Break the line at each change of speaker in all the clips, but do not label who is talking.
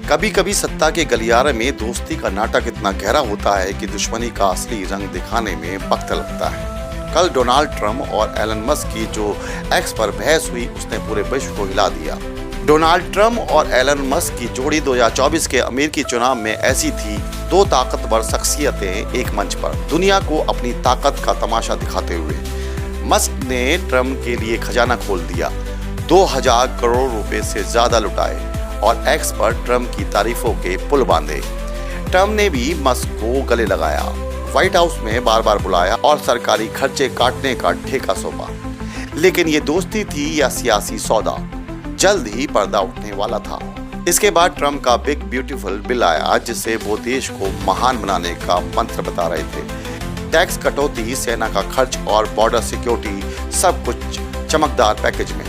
कभी कभी सत्ता के गलियारे में दोस्ती का नाटक इतना गहरा होता है कि दुश्मनी का असली रंग दिखाने में वक्त लगता है। कल डोनाल्ड ट्रंप और एलन मस्क की जो एक्स पर बहस हुई उसने पूरे विश्व को हिला दिया। डोनाल्ड ट्रंप और एलन मस्क की जोड़ी 2024 के अमेरिकी चुनाव में ऐसी थी, दो ताकतवर शख्सियतें एक मंच पर दुनिया को अपनी ताकत का तमाशा दिखाते हुए। मस्क ने ट्रंप के लिए खजाना खोल दिया, 2000 करोड़ रुपए से ज्यादा लुटाए और एक्स पर ट्रंप की तारीफों के पुल बांधे। ट्रंप ने भी मस्क को गले लगाया, व्हाइट हाउस में बार बार बुलाया और सरकारी खर्चे काटने का ठेका सौंपा। लेकिन ये दोस्ती थी या सियासी सौदा, जल्द ही पर्दा उठने वाला था। इसके बाद ट्रंप का बिग ब्यूटीफुल बिल आया, जिसे वो देश को महान बनाने का मंत्र बता रहे थे। टैक्स कटौती, सेना का खर्च और बॉर्डर सिक्योरिटी, सब कुछ चमकदार पैकेज में।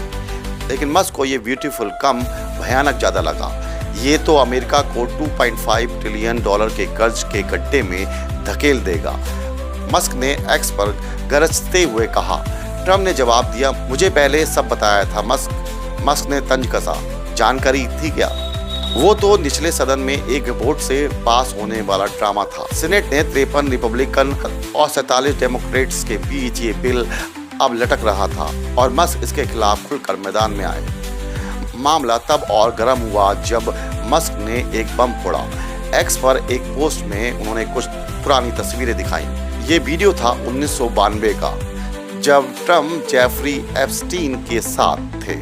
लेकिन मस्क को ये ब्यूटीफुल कम भयानक ज्यादा लगा। ये तो अमेरिका को 2.5 ट्रिलियन डॉलर के कर्ज के गड्ढे में धकेल देगा, मस्क ने एक्स पर गरजते हुए कहा। ट्रंप ने जवाब दिया, मुझे पहले सब बताया था। मस्क ने तंज कसा, जानकारी थी क्या? वो तो निचले सदन में एक वोट से पास होने वाला ड्रामा था। सीनेट ने 53 रिपब्लिकन और 47 डेमोक्रेट्स के बीच ये बिल अब लटक रहा था और मस्क इसके खिलाफ खुलकर मैदान में आए। मामला तब और गर्म हुआ जब मस्क ने एक बम फोड़ा। एक्स पर एक पोस्ट में उन्होंने कुछ पुरानी तस्वीरें दिखाई। ये वीडियो था 1992 का, जब ट्रंप जेफरी एप्स्टीन के साथ थे।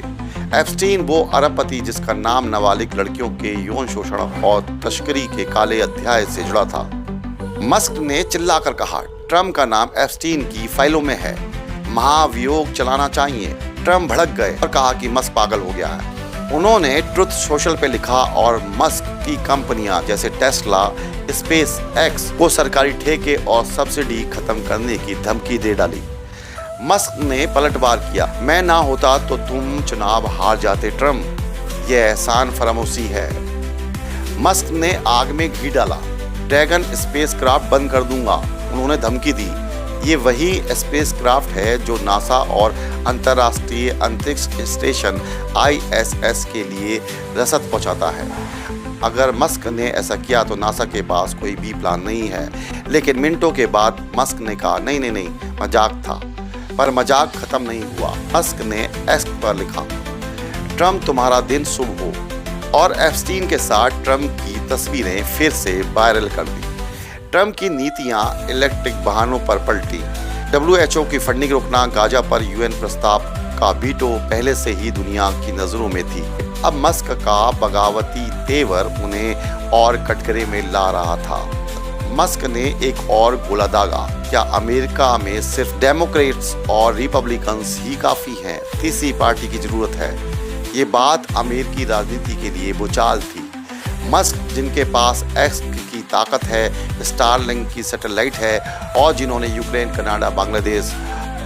एप्स्टीन वो अरबपति जिसका नाम नाबालिग लड़कियों के यौन शोषण और तस्करी के काले अध्याय से जुड़ा था। मस्क ने चिल्लाकर कहा, ट्रंप का नाम एप्स्टीन की फाइलों में है, महाभियोग चलाना चाहिए। ट्रंप भड़क गए और कहा कि मस्क पागल हो गया है। उन्होंने ट्रुथ सोशल पे लिखा और मस्क की कंपनियां जैसे टेस्ला, स्पेस एक्स को सरकारी ठेके और सब्सिडी खत्म करने की धमकी दे डाली। मस्क ने पलटवार किया, मैं ना होता तो तुम चुनाव हार जाते ट्रंप, यह एहसान फरामोशी है। मस्क ने आग में घी डाला, ड्रैगन स्पेसक्राफ्ट बंद कर दूंगा, उन्होंने धमकी दी। ये वही स्पेसक्राफ्ट है जो नासा और अंतर्राष्ट्रीय अंतरिक्ष स्टेशन ISS के लिए रसद पहुंचाता है। अगर मस्क ने ऐसा किया तो नासा के पास कोई भी प्लान नहीं है। लेकिन मिनटों के बाद मस्क ने कहा, नहीं, मजाक था। पर मजाक खत्म नहीं हुआ। मस्क ने एक्स पर लिखा, ट्रंप तुम्हारा दिन शुभ हो, और एप्स्टीन के साथ ट्रंप की तस्वीरें फिर से वायरल कर दी। ट्रंप की नीतियां इलेक्ट्रिक वाहनों पर पलटी, WHO की फंडिंग रोकना, गाजा पर UN प्रस्ताव का वीटो पहले से ही दुनिया की नजरों में थी। अब मस्क का बगावती तेवर उन्हें और कटघरे में ला रहा था। मस्क ने एक और गोला दागा, क्या अमेरिका में सिर्फ डेमोक्रेट्स और रिपब्लिकन्स ही काफी हैं? तीसरी पार्टी की जरूरत है। ये बात अमेरिकी राजनीति के लिए भूचाल थी। मस्क, जिनके पास एक्स की ताकत है, स्टारलिंक की सैटेलाइट है और जिन्होंने यूक्रेन, कनाडा, बांग्लादेश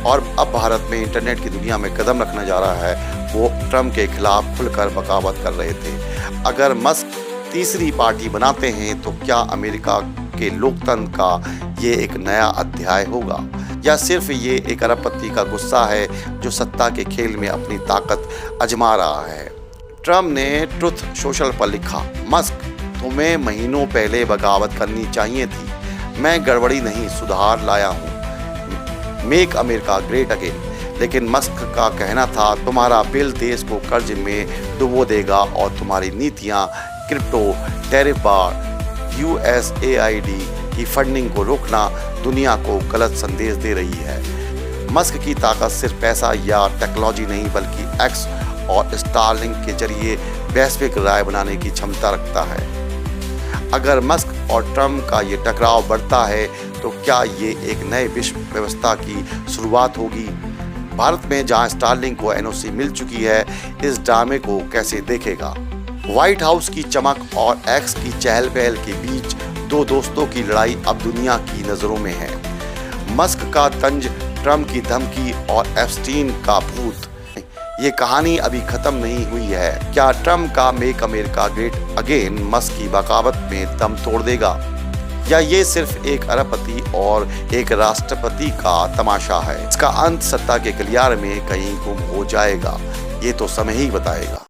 और अब भारत में इंटरनेट की दुनिया में कदम रखने जा रहा है, वो ट्रंप के खिलाफ खुलकर बगावत कर रहे थे। अगर मस्क तीसरी पार्टी बनाते हैं तो क्या अमेरिका के लोकतंत्र का ये एक नया अध्याय होगा, या सिर्फ ये एक अरबपति का गुस्सा है जो सत्ता के खेल में अपनी ताकत आजमा रहा है? ट्रंप ने ट्रुथ सोशल पर लिखा, मस्क, तुम्हें महीनों पहले बगावत करनी चाहिए थी। मैं गड़बड़ी नहीं, सुधार लाया हूँ, मेक अमेरिका ग्रेट अगेन। लेकिन मस्क का कहना था, तुम्हारा बिल देश को कर्ज में डुबो देगा और तुम्हारी नीतियाँ क्रिप्टो, टैरिफ बार, USAID की फंडिंग को रोकना दुनिया को गलत संदेश दे रही है। मस्क की ताकत सिर्फ पैसा या टेक्नोलॉजी नहीं, बल्कि एक्स और स्टारलिंक के जरिए वैश्विक राय बनाने की क्षमता रखता है। अगर मस्क और ट्रंप का ये टकराव बढ़ता है तो क्या ये एक नए विश्व व्यवस्था की शुरुआत होगी? भारत में जहां स्टारलिंक को NOC मिल चुकी है, इस ड्रामे को कैसे देखेगा? व्हाइट हाउस की चमक और एक्स की चहल पहल के बीच दो दोस्तों की लड़ाई अब दुनिया की नजरों में है। मस्क का तंज, ट्रंप की धमकी और एप्स्टीन का भूत। ये कहानी अभी खत्म नहीं हुई है। क्या ट्रंप का make America great again Musk की बगावत में दम तोड़ देगा, या ये सिर्फ एक अरबपति और एक राष्ट्रपति का तमाशा है? इसका अंत सत्ता के गलियारे में कहीं गुम हो जाएगा, ये तो समय ही बताएगा।